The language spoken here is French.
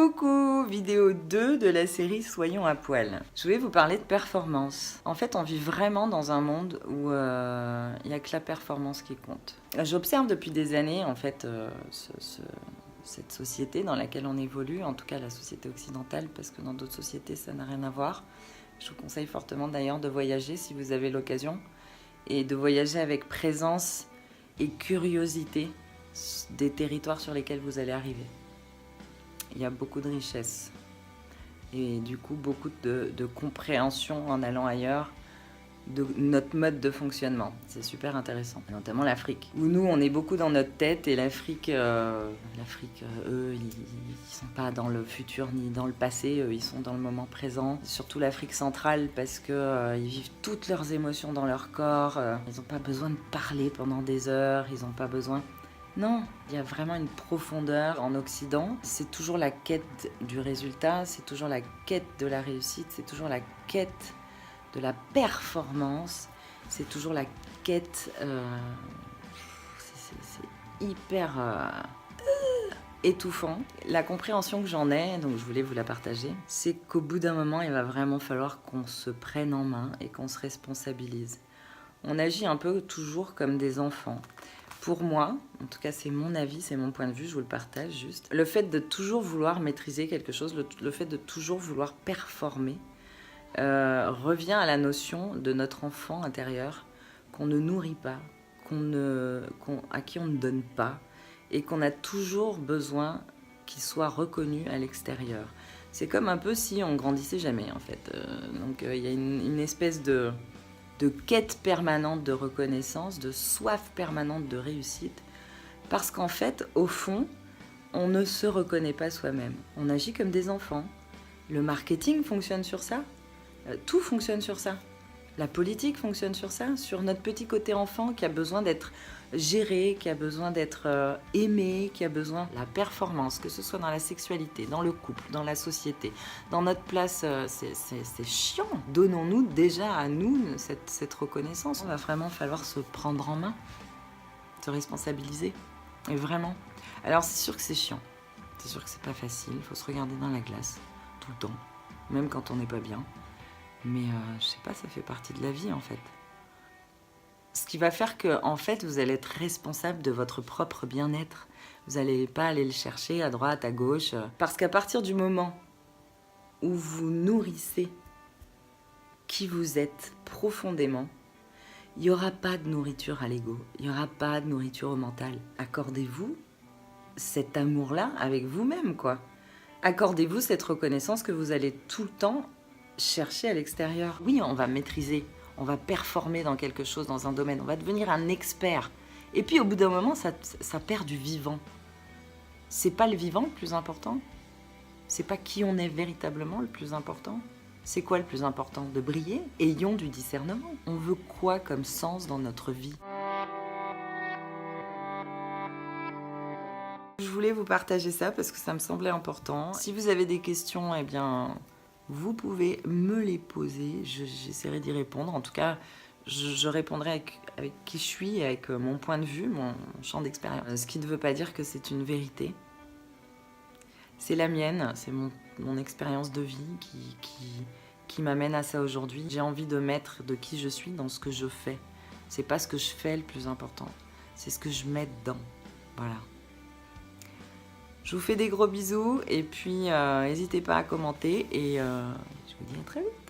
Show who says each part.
Speaker 1: Coucou, vidéo 2 de la série Soyons à poil. Je voulais vous parler de performance. En fait, on vit vraiment dans un monde où il n'y a que la performance qui compte. J'observe depuis des années, en fait, cette société dans laquelle on évolue, en tout cas la société occidentale, parce que dans d'autres sociétés, ça n'a rien à voir. Je vous conseille fortement d'ailleurs de voyager si vous avez l'occasion, et de voyager avec présence et curiosité des territoires sur lesquels vous allez arriver. Il y a beaucoup de richesses et du coup beaucoup de compréhension en allant ailleurs de notre mode de fonctionnement. C'est super intéressant, notamment l'Afrique, où nous on est beaucoup dans notre tête, et l'Afrique, eux, ils sont pas dans le futur ni dans le passé, eux, ils sont dans le moment présent. Surtout l'Afrique centrale, parce que ils vivent toutes leurs émotions dans leur corps, ils n'ont pas besoin de parler pendant des heures, ils n'ont pas besoin... Non, il y a vraiment une profondeur en Occident. C'est toujours la quête du résultat, c'est toujours la quête de la réussite, c'est toujours la quête de la performance, c'est toujours la quête... c'est hyper étouffant. La compréhension que j'en ai, donc je voulais vous la partager, c'est qu'au bout d'un moment, il va vraiment falloir qu'on se prenne en main et qu'on se responsabilise. On agit un peu toujours comme des enfants. Pour moi, en tout cas c'est mon avis, c'est mon point de vue, je vous le partage juste. Le fait de toujours vouloir maîtriser quelque chose, le fait de toujours vouloir performer, revient à la notion de notre enfant intérieur qu'on ne nourrit pas, à qui on ne donne pas, et qu'on a toujours besoin qu'il soit reconnu à l'extérieur. C'est comme un peu si on grandissait jamais en fait. Donc il y a une espèce de quête permanente de reconnaissance, de soif permanente de réussite, parce qu'en fait, au fond, on ne se reconnaît pas soi-même. On agit comme des enfants. Le marketing fonctionne sur ça. Tout fonctionne sur ça. La politique fonctionne sur ça, sur notre petit côté enfant qui a besoin d'être géré, qui a besoin d'être aimé, qui a besoin de la performance, que ce soit dans la sexualité, dans le couple, dans la société, dans notre place. C'est chiant. Donnons-nous déjà à nous cette reconnaissance. Il va vraiment falloir se prendre en main, se responsabiliser, et vraiment. Alors c'est sûr que c'est chiant, c'est sûr que c'est pas facile, il faut se regarder dans la glace tout le temps, même quand on n'est pas bien. Mais je sais pas, ça fait partie de la vie en fait. Ce qui va faire que en fait, vous allez être responsable de votre propre bien-être. Vous n'allez pas aller le chercher à droite, à gauche. Parce qu'à partir du moment où vous nourrissez qui vous êtes profondément, il n'y aura pas de nourriture à l'ego. Il n'y aura pas de nourriture au mental. Accordez-vous cet amour-là avec vous-même, quoi. Accordez-vous cette reconnaissance que vous allez tout le temps chercher à l'extérieur. Oui, on va maîtriser, on va performer dans quelque chose, dans un domaine, on va devenir un expert. Et puis au bout d'un moment, ça perd du vivant. C'est pas le vivant le plus important. C'est pas qui on est véritablement le plus important. C'est quoi le plus important? De briller? Ayons du discernement. On veut quoi comme sens dans notre vie? Je voulais vous partager ça parce que ça me semblait important. Si vous avez des questions, eh bien... vous pouvez me les poser, j'essaierai d'y répondre. En tout cas, je répondrai avec qui je suis, avec mon point de vue, mon champ d'expérience. Ce qui ne veut pas dire que c'est une vérité. C'est la mienne, c'est mon expérience de vie qui m'amène à ça aujourd'hui. J'ai envie de mettre de qui je suis dans ce que je fais. C'est pas ce que je fais le plus important, c'est ce que je mets dedans. Voilà. Je vous fais des gros bisous et puis n'hésitez pas à commenter et je vous dis à très vite.